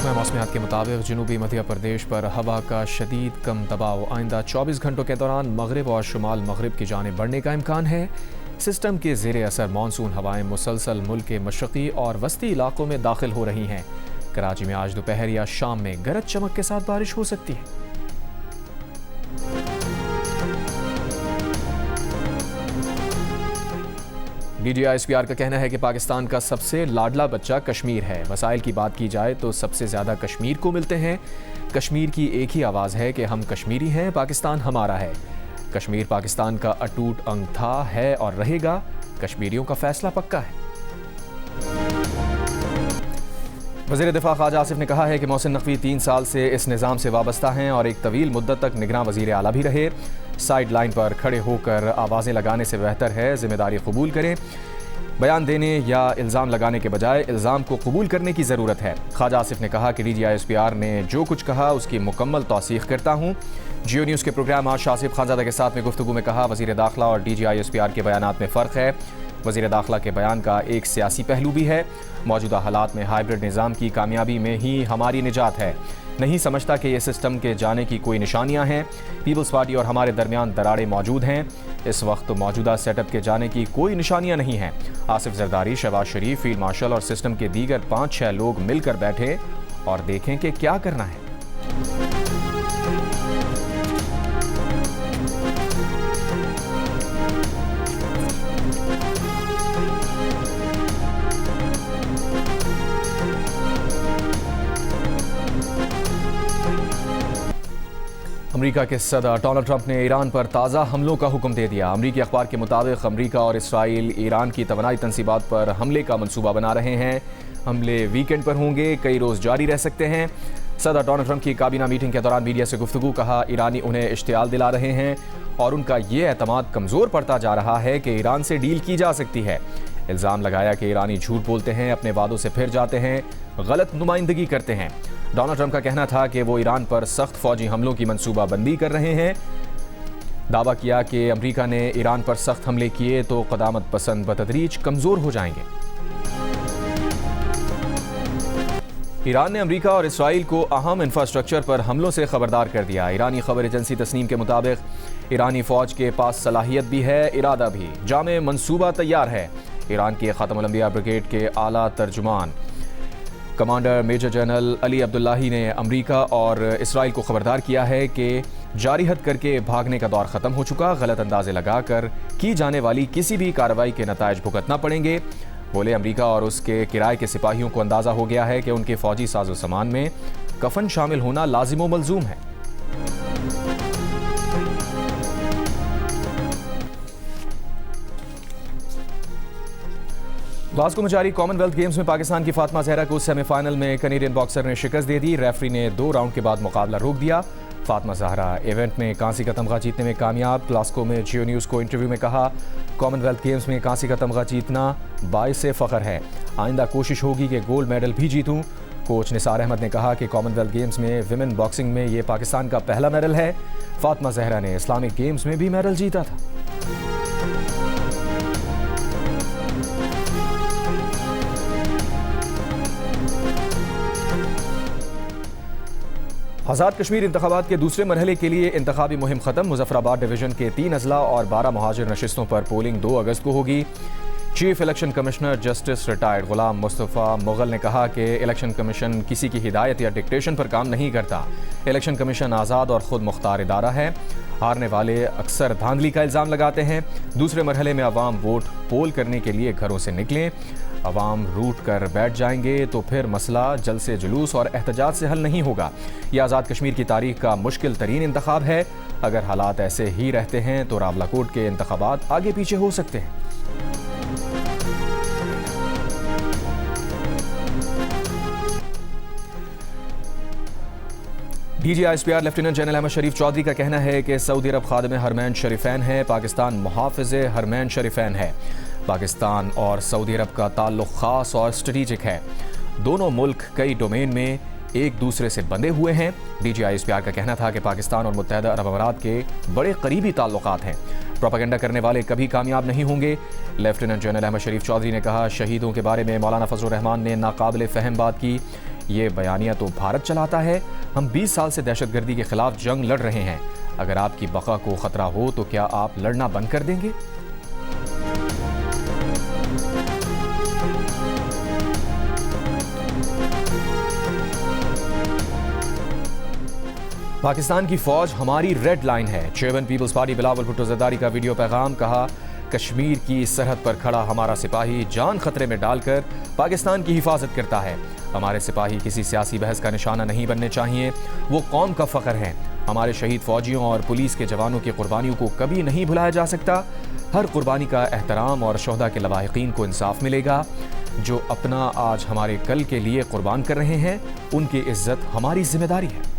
महकमा मौसमियात के मुताबिक जनूबी मध्य प्रदेश पर हवा का शदीद कम दबाव आइंदा 24 घंटों के दौरान मगरिब और शुमाल मगरिब की जानिब बढ़ने का इम्कान है। सिस्टम के ज़ेरे असर मानसून हवाएं मुसलसल मुल्क के मशरक़ी और वस्ती इलाकों में दाखिल हो रही हैं। कराची में आज दोपहर या शाम में गरज चमक के साथ बारिश हो सकती है। DGISPR का कहना है कि पाकिस्तान का सबसे लाडला बच्चा कश्मीर है। वसाइल की बात की जाए तो सबसे ज़्यादा कश्मीर को मिलते हैं। कश्मीर की एक ही आवाज़ है कि हम कश्मीरी हैं, पाकिस्तान हमारा है। कश्मीर पाकिस्तान का अटूट अंग था, है और रहेगा। कश्मीरियों का फैसला पक्का है। वज़ीर दिफा ख्वाजा आसिफ ने कहा है कि मोहसिन नकवी 3 साल से इस निज़ाम से वाबस्ता हैं और एक तवील मुद्दत तक निगरान वज़ीर आला भी रहे। साइड लाइन पर खड़े होकर आवाज़ें लगाने से बेहतर है जिम्मेदारी कबूल करें। बयान देने या इल्ज़ाम लगाने के बजाय इल्ज़ाम को कबूल करने की ज़रूरत है। ख्वाजा आसिफ ने कहा कि DGISPR ने जो कुछ कहा उसकी मुकम्मल तौसीक़ करता हूँ। जियो न्यूज़ के प्रोग्राम आज शासिफ खानज़ादा के साथ में गुफ्तगू में कहा, वज़ीर दाखिला और DGISPR के बयानात में फ़र्क है। वज़ीर दाखिला के बयान का एक सियासी पहलू भी है। मौजूदा हालात में हाइब्रिड निज़ाम की कामयाबी में ही हमारी निजात है। नहीं समझता कि ये सिस्टम के जाने की कोई निशानियां हैं। पीपल्स पार्टी और हमारे दरमियान दरारें मौजूद हैं। इस वक्त मौजूदा सेटअप के जाने की कोई निशानियां नहीं हैं। आसिफ जरदारी, शहबाज शरीफ, फील्ड मार्शल और सिस्टम के दीगर 5-6 लोग मिलकर बैठे और देखें कि क्या करना है। अमेरिका के सदर डोनाल्ड ट्रंप ने ईरान पर ताज़ा हमलों का हुक्म दे दिया। अमेरिकी अखबार के मुताबिक अमेरिका और इसराइल ईरान की तवानाई तनसीबात पर हमले का मंसूबा बना रहे हैं। हमले वीकेंड पर होंगे, कई रोज़ जारी रह सकते हैं। सदर डोनाल्ड ट्रंप की काबीना मीटिंग के दौरान मीडिया से गुफ्तगू, कहा ईरानी उन्हें इश्तियाल दिला रहे हैं और उनका ये एतमाद कमज़ोर पड़ता जा रहा है कि ईरान से डील की जा सकती है। इल्ज़ाम लगाया कि ईरानी झूठ बोलते हैं, अपने वादों से फिर जाते हैं, गलत नुमाइंदगी करते हैं। डोनाल्ड ट्रंप का कहना था कि वो ईरान पर सख्त फौजी हमलों की मंसूबाबंदी कर रहे हैं। दावा किया कि अमेरिका ने ईरान पर सख्त हमले किए तो क़दामत पसंद बतदरीज कमज़ोर हो जाएंगे। ईरान ने अमेरिका और इसराइल को अहम इंफ्रास्ट्रक्चर पर हमलों से खबरदार कर दिया। ईरानी खबर एजेंसी तस्नीम के मुताबिक ईरानी फ़ौज के पास सलाहियत भी है, इरादा भी, जामे मंसूबा तैयार है। ईरान के ख़ातमुल अंबिया ब्रिगेड के आला तर्जुमान commander major general Ali Abdullahi ने अमेरिका और इसराइल को खबरदार किया है कि जारी हद करके भागने का दौर ख़त्म हो चुका। गलत अंदाजे लगाकर की जाने वाली किसी भी कार्रवाई के नतायज भुगतना पड़ेंगे। बोले, अमेरिका और उसके किराए के सिपाहियों को अंदाज़ा हो गया है कि उनके फ़ौजी साजो सामान में कफन शामिल होना लाजिम व मलजूम है। ग्लासगो में जारी कॉमनवेल्थ गेम्स में पाकिस्तान की फातिमा जहरा को सेमीफाइनल में कनेडियन बॉक्सर ने शिकस्त दे दी। रेफरी ने 2 राउंड के बाद मुकाबला रोक दिया। फातिमा जहरा इवेंट में कांसी का तमगा जीतने में कामयाब। ग्लासगो में जियो न्यूज़ को इंटरव्यू में कहा, कॉमनवेल्थ गेम्स में कांसी का तमगा जीतना बाइस फ़ख्र है। आइंदा कोशिश होगी कि गोल्ड मेडल भी जीतूं। कोच निसार अहमद ने कहा कि कॉमनवेल्थ गेम्स में विमेन बॉक्सिंग में ये पाकिस्तान का पहला मेडल है। फातिमा जहरा ने इस्लामिक गेम्स में भी मेडल जीता था। आज़ाद कश्मीर इंतखाबात के दूसरे मरहले के लिए इंतखाबी मुहिम ख़त्म। मुजफ्फराबाद डिवीज़न के 3 अजला और 12 महाजिर नशिस्तों पर पोलिंग 2 अगस्त को होगी। Chief election commissioner justice retired Ghulam Mustafa Mughal ने कहा कि इलेक्शन कमीशन किसी की हिदायत या डिक्टेशन पर काम नहीं करता। इलेक्शन कमीशन आज़ाद और ख़ुद मुख्तार इदारा है। हारने वाले अक्सर धांधली का इल्ज़ाम लगाते हैं। दूसरे मरहले में अवाम वोट पोल करने के लिए घरों से निकलें। अवाम रूट कर बैठ जाएंगे तो फिर मसला जलसे जुलूस और एहतजाज से हल नहीं होगा। यह आज़ाद कश्मीर की तारीख का मुश्किल तरीन इंतखाब है। अगर हालात ऐसे ही रहते हैं तो रावलाकोट के इंतखाबात आगे पीछे हो सकते हैं। DGISPR लेफ्टिनेंट जनरल अहमद शरीफ चौधरी का कहना है कि सऊदी अरब खादिम हरमैन शरीफैन है, पाकिस्तान मुहाफ़िज़ हरमैन शरीफैन है। पाकिस्तान और सऊदी अरब का ताल्लुक़ ख़ास और स्ट्रेटिजिक है। दोनों मुल्क कई डोमेन में एक दूसरे से बंधे हुए हैं। DGISPR का कहना था कि पाकिस्तान और मुत्तहदा अरब अमारात के बड़े करीबी ताल्लुकात हैं। प्रोपेगेंडा करने वाले कभी कामयाब नहीं होंगे। लेफ्टिनेंट जनरल अहमद शरीफ चौधरी ने कहा, शहीदों के बारे में मौलाना फजलुर रहमान ने नाकाबिले फ़हम बात की। ये बयानिया तो भारत चलाता है। हम 20 साल से दहशतगर्दी के खिलाफ जंग लड़ रहे हैं। अगर आपकी बका को खतरा हो तो क्या आप लड़ना बंद कर देंगे? पाकिस्तान की फौज हमारी रेड लाइन है। Chairman Peoples Party Bilawal Bhutto Zardari का वीडियो पैगाम। कहा, कश्मीर की सरहद पर खड़ा हमारा सिपाही जान खतरे में डालकर पाकिस्तान की हिफाजत करता है। हमारे सिपाही किसी सियासी बहस का निशाना नहीं बनने चाहिए। वो कौम का फख्र हैं। हमारे शहीद फौजियों और पुलिस के जवानों की कुर्बानियों को कभी नहीं भुलाया जा सकता। हर कुर्बानी का एहतराम और शोहदा के लवाहिकीन को इंसाफ मिलेगा। जो अपना आज हमारे कल के लिए कुर्बान कर रहे हैं, उनकी इज्जत हमारी जिम्मेदारी है।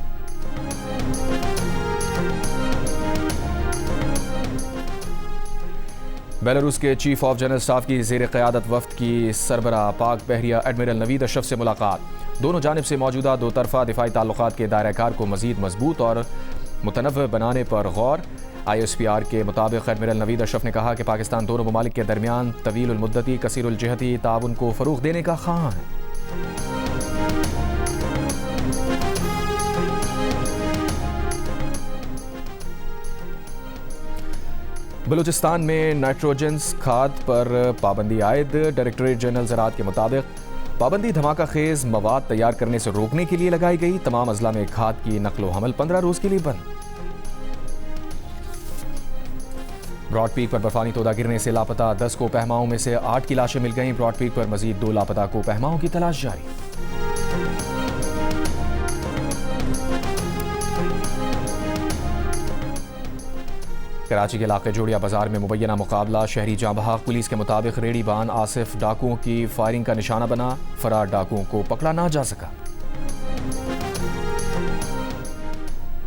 बेलारूस के चीफ ऑफ जनरल स्टाफ की ज़ेर क़यादत वफ़द की सरबराह पाक बहरिया एडमिरल नवीद अशरफ से मुलाकात। दोनों जानिब से मौजूदा दो तरफ़ा दिफाई ताल्लुक़ात के दायरा-ए-कार को मज़ीद मजबूत और मुतनव्वि बनाने पर गौर। ISPR के मुताबिक एडमिरल नवीद अशरफ ने कहा कि पाकिस्तान दोनों ममालिक के दरमियान तवील मुद्दती कसीरुल जिहती ताउन को फ़रोग़ देने का ख़्वाह है। बलूचिस्तान में नाइट्रोजन्स खाद पर पाबंदी आयद। डायरेक्टरेट जनरल ज़राअत के मुताबिक पाबंदी धमाका खेज मवाद तैयार करने से रोकने के लिए लगाई गई। तमाम अजला में खाद की नकलो हमल 15 रोज के लिए बंद। ब्रॉड पीक पर बर्फानी तोदा गिरने से लापता 10 को पहमाओं में से 8 की लाशें मिल गईं। ब्रॉड पीक पर मजीद 2 लापता को पहमाओं की तलाश जारी। कराची के इलाके जोड़िया बाजार में मुबैना मुकाबला शहरी जांबहा। पुलिस के मुताबिक रेडी बान आसिफ डाकुओं की फायरिंग का निशाना बना। फरार डाकुओं को पकड़ा ना जा सका।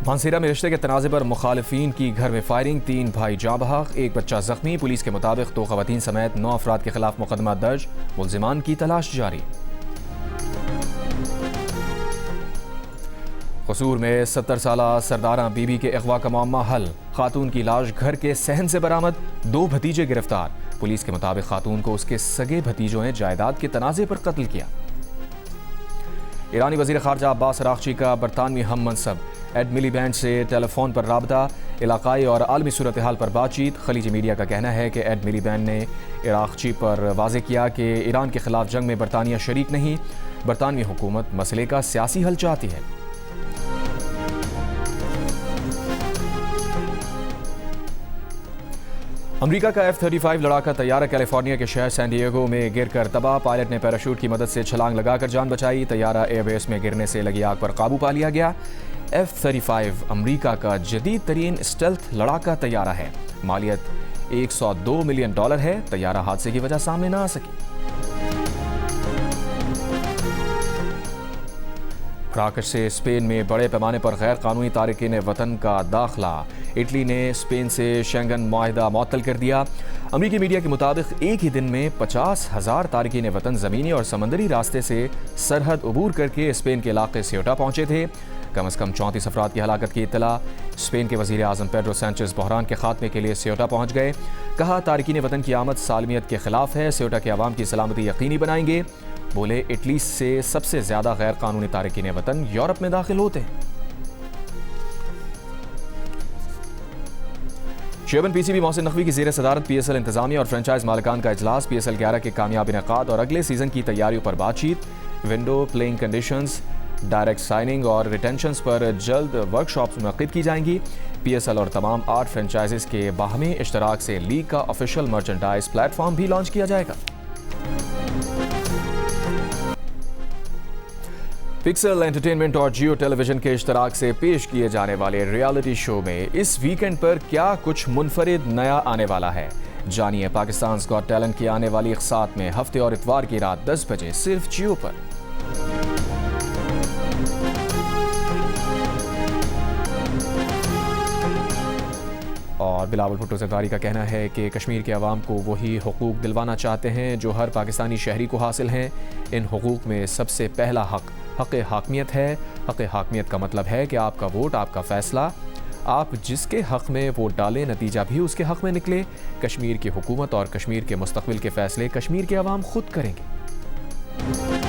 मानसेरा में रिश्ते के तनाज़े पर मुखालिफिन की घर में फायरिंग। 3 भाई जांबहा, 1 बच्चा जख्मी। पुलिस के मुताबिक 2 ख़वातीन समेत 9 अफराद के खिलाफ मुकदमा दर्ज। मुल्जिमान की तलाश जारी। कसूर में 70 साला सरदारा बीबी के अगवा का मामला हल। खातून की लाश घर के सहन से बरामद। 2 भतीजे गिरफ्तार। पुलिस के मुताबिक खातून को उसके सगे भतीजों ने जायदाद के तनाज़े पर कत्ल किया। ईरानी वज़ीर ख़ारजा अब्बास अराग़ची का बरतानवी हम मनसब एड मिलीबैंड से टेलीफोन पर राबता। इलाकाई और आलमी सूरत हाल पर बातचीत। खलीजी मीडिया का कहना है कि एड मिलीबैंड ने अराग़ची पर वाज़ेह किया कि ईरान के खिलाफ जंग में बरतानिया शरीक नहीं। बरतानवी हुकूमत मसले का सियासी हल चाहती है। अमेरिका का F-35 लड़ाका तैयारा कैलिफोर्निया के शहर सैन डिएगो में गिरकर तबाह। पायलट ने पैराशूट की मदद से छलांग लगाकर जान बचाई। तैयारा एयरबेस में गिरने से लगी आग पर काबू पा लिया गया। F-35 अमेरिका का जदीद तरीन स्टेल्थ लड़ाका तैयारा है। मालियत $102 मिलियन है। तैयारा हादसे की वजह सामने ना आ सकी। मराकश से स्पेन में बड़े पैमाने पर गैर कानूनी तारिकीन वतन का दाखिला। इटली ने स्पेन से शेंगन मुआहिदा मुअत्तल कर दिया। अमेरिकी मीडिया के मुताबिक एक ही दिन में 50,000 तारिकीन वतन ज़मीनी और समंदरी रास्ते से सरहद अबूर करके स्पेन के इलाके सेउटा पहुंचे थे। कम से कम 34 अफराद की हलाकत की इत्तला। स्पेन के वज़ीर आज़म पेड्रो सैंचेज़ बहरान के खात्मे के लिए सेउटा पहुंच गए। कहा, तारिकीन वतन की आमद सालमियत के खिलाफ है। सेउटा के अवाम की सलामती यकीनी बनाएंगे। बोले, इटली से सबसे ज्यादा गैर कानूनी तारिकीन वतन यूरोप में दाखिल होते हैं। चेयरमैन PCB मोहसिन नकवी की ज़ेर सदारत PSL इंतजामिया और फ्रेंचाइज मालिकान का इजलास। PSL 11 के कामयाब इनेकाद और अगले सीजन की तैयारियों पर बातचीत। Window, playing conditions, direct signing और रिटेंशंस पर जल्द वर्कशॉप्स मुनक्किद की जाएंगी। PSL और तमाम 8 फ्रेंचाइजेस के बाहमी इश्तराक से लीग का ऑफिशियल मर्चेंडाइज प्लेटफॉर्म भी लॉन्च किया जाएगा। पिक्सल एंटरटेनमेंट और जियो टेलीविजन के इश्तराक से पेश किए जाने वाले रियलिटी शो में इस वीकेंड पर क्या कुछ मुनफरिद नया आने वाला है, जानिए। पाकिस्तान गॉट टैलेंट की आने वाली इक़सात में हफ्ते और इतवार की रात 10 बजे सिर्फ जियो पर। और बिलावल भुट्टो ज़रदारी का कहना है कि कश्मीर के अवाम को वही हुकूक दिलवाना चाहते हैं जो हर पाकिस्तानी शहरी को हासिल हैं। इन हुकूक में सबसे पहला हक हाकमियत है। हक हाकमियत का मतलब है कि आपका वोट, आपका फ़ैसला, आप जिसके हक़ में वोट डालें नतीजा भी उसके हक़ में निकले। कश्मीर की हुकूमत और कश्मीर के मुस्तक़बिल के फ़ैसले कश्मीर के अवाम खुद करेंगे।